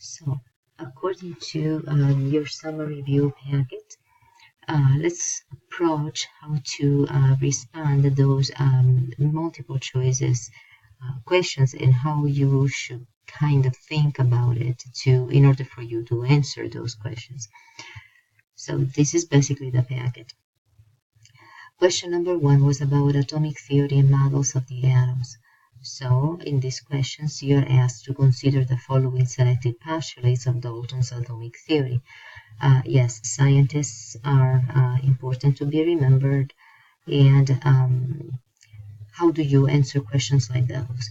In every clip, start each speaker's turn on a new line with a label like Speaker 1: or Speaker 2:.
Speaker 1: So, according to your summary review packet, let's approach how to respond to those multiple choices questions and how you should kind of think about it in order for you to answer those questions. So this is basically the packet. Question number 1 was about atomic theory and models of the atoms. So, in these questions, you're asked to consider the following selected postulates of Dalton's atomic theory. Yes, scientists are important to be remembered, and how do you answer questions like those?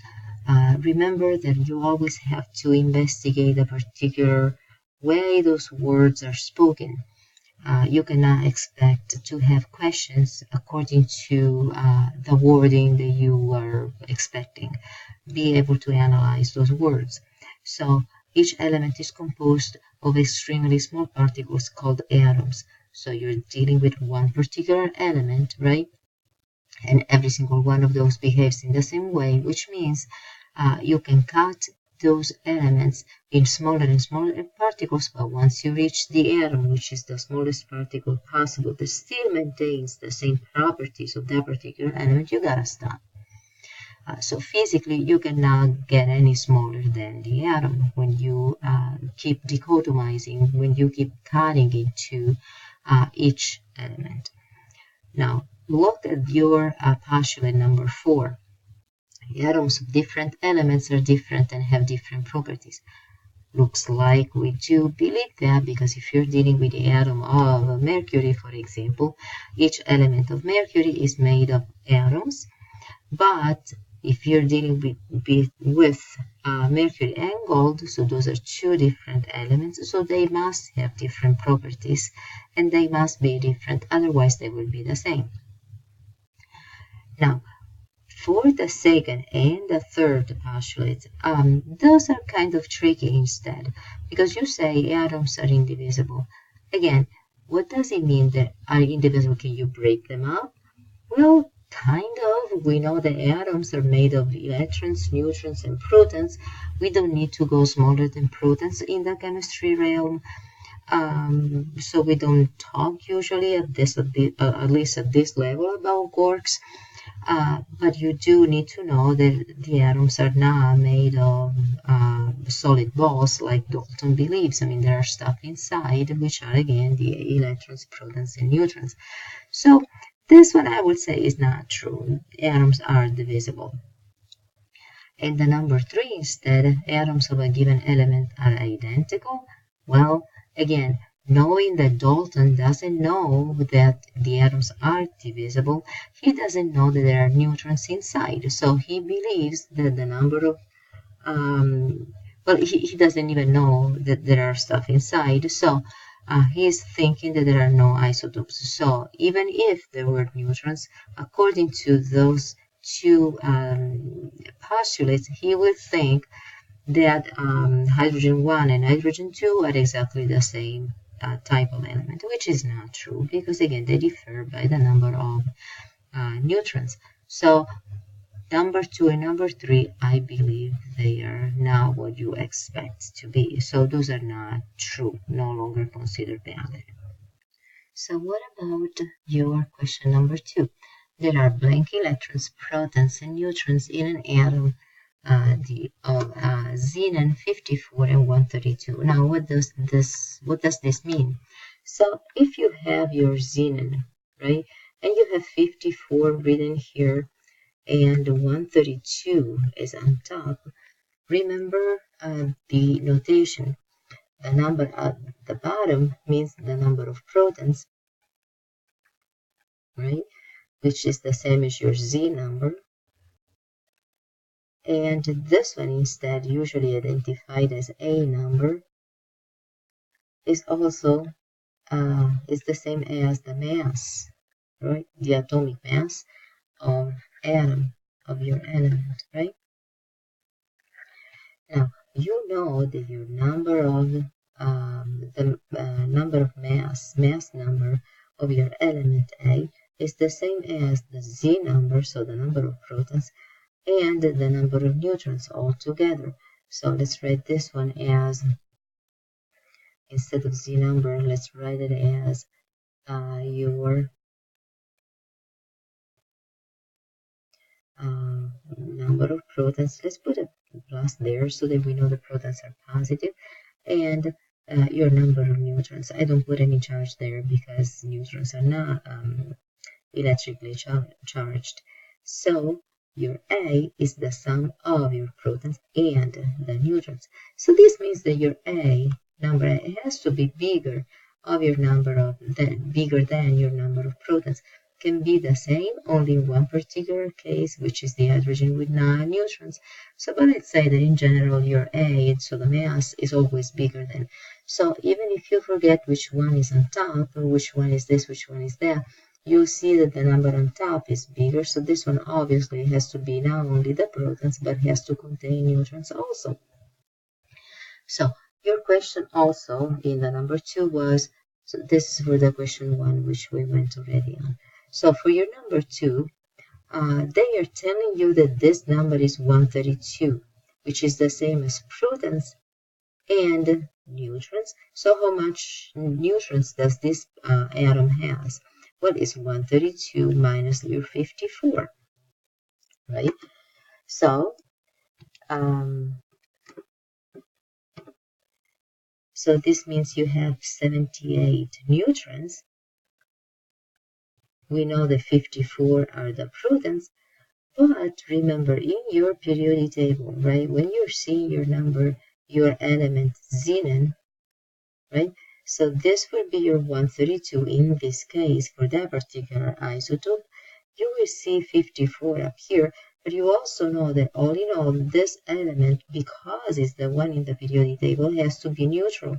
Speaker 1: Remember that you always have to investigate a particular way those words are spoken. You cannot expect to have questions according to the wording that you are expecting. Be able to analyze those words. So each element is composed of extremely small particles called atoms. So you're dealing with one particular element, right? And every single one of those behaves in the same way, which means you can cut those elements in smaller and smaller particles, but once you reach the atom, which is the smallest particle possible, that still maintains the same properties of that particular element, you gotta stop. So physically, you cannot get any smaller than the atom when you keep dichotomizing, when you keep cutting into each element. Now, look at your postulate number 4. Atoms of different elements are different and have different properties. Looks like we do believe that, because if you're dealing with the atom of mercury, for example, each element of mercury is made of atoms, but if you're dealing with mercury and gold, so those are two different elements, so they must have different properties and they must be different, otherwise they will be the same. Now, for the second and the third postulate, those are kind of tricky instead, because you say atoms are indivisible. Again, what does it mean that are indivisible? Can you break them up? Well, kind of. We know that atoms are made of electrons, neutrons, and protons. We don't need to go smaller than protons in the chemistry realm. So we don't talk usually at least at this level about quarks. But you do need to know that the atoms are not made of solid balls like Dalton believes. I mean, there are stuff inside, which are again the electrons, protons, and neutrons. So this one I would say is not true. Atoms are divisible. And the number 3 instead, atoms of a given element are identical. Well, again, knowing that Dalton doesn't know that the atoms are divisible, he doesn't know that there are neutrons inside. So he believes that the number of, he doesn't even know that there are stuff inside. So he's thinking that there are no isotopes. So even if there were neutrons, according to those two postulates, he would think that hydrogen 1 and hydrogen 2 are exactly the same type of element, which is not true, because again they differ by the number of neutrons. So number 2 and number 3, I believe they are not what you expect to be. So those are not true, no longer considered valid. So what about your question number 2? There are blank electrons, protons, and neutrons in an atom of xenon 54 and 132. Now, what does this mean? So, if you have your xenon, right, and you have 54 written here, and 132 is on top, remember the notation. The number at the bottom means the number of protons, right, which is the same as your Z number. And this one instead, usually identified as A number, is also is the same as the mass, right? The atomic mass of atom of your element, right? Now you know that your number of the number of mass number of your element A is the same as the Z number, so the number of protons, and the number of neutrons all together. So let's write this one as instead of Z number, let's write it as your number of protons. Let's put a plus there so that we know the protons are positive, and your number of neutrons. I don't put any charge there because neutrons are not electrically charged. So your A is the sum of your protons and the neutrons. So this means that your A number has to be bigger of your number of bigger than your number of protons. Can be the same only in one particular case, which is the hydrogen with 9 neutrons. So but let's say that in general your A, so the mass is always bigger than. So even if you forget which one is on top or which one is this, which one is that, you'll see that the number on top is bigger. So this one obviously has to be not only the protons, but has to contain neutrons also. So your question also in the number 2 was, so this is for the question 1, which we went already on. So for your number 2, they are telling you that this number is 132, which is the same as protons and neutrons. So how much neutrons does this atom has? Well, it's 132 minus your 54, right? So, so this means you have 78 neutrons. We know that 54 are the protons, but remember in your periodic table, right, when you're seeing your number, your element xenon, right? So this will be your 132 in this case for that particular isotope. You will see 54 up here, but you also know that all in all, this element, because it's the one in the periodic table, has to be neutral.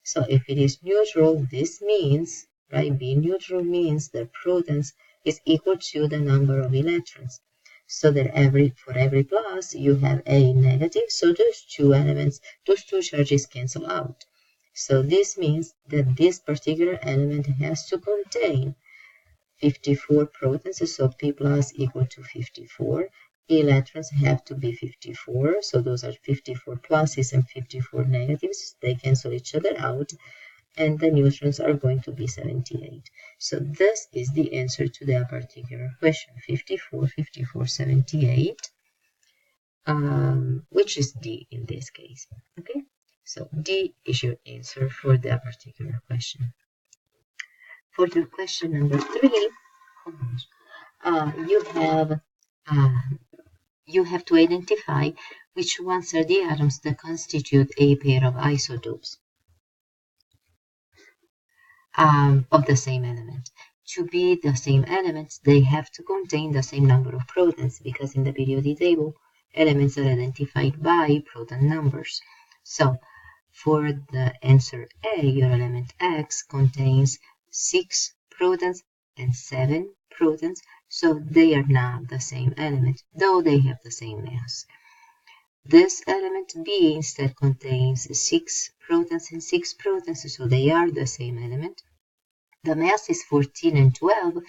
Speaker 1: So if it is neutral, this means, right, being neutral means the protons is equal to the number of electrons. So that for every plus, you have a negative, so those two elements, those two charges cancel out. So this means that this particular element has to contain 54 protons, so P plus equal to 54. Electrons have to be 54, so those are 54 pluses and 54 negatives. They cancel each other out, and the neutrons are going to be 78. So this is the answer to that particular question, 54, 54, 78, which is D in this case. Okay, so D is your answer for that particular question. For your question number 3, you have to identify which ones are the atoms that constitute a pair of isotopes of the same element. To be the same elements, they have to contain the same number of protons, because in the periodic table, elements are identified by proton numbers. So for the answer A, your element X contains 6 protons and 7 protons, so they are not the same element, though they have the same mass. This element B instead contains 6 protons and 6 protons, so they are the same element. The mass is 14 and 12.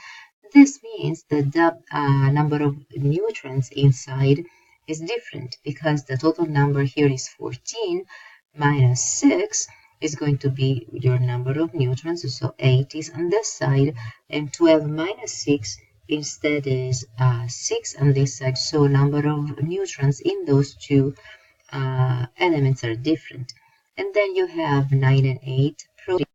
Speaker 1: This means that the number of neutrons inside is different, because the total number here is 14 minus 6 is going to be your number of neutrons, so 8 is on this side, and 12 minus 6 instead is 6 on this side, so number of neutrons in those two elements are different. And then you have 9 and 8 protons.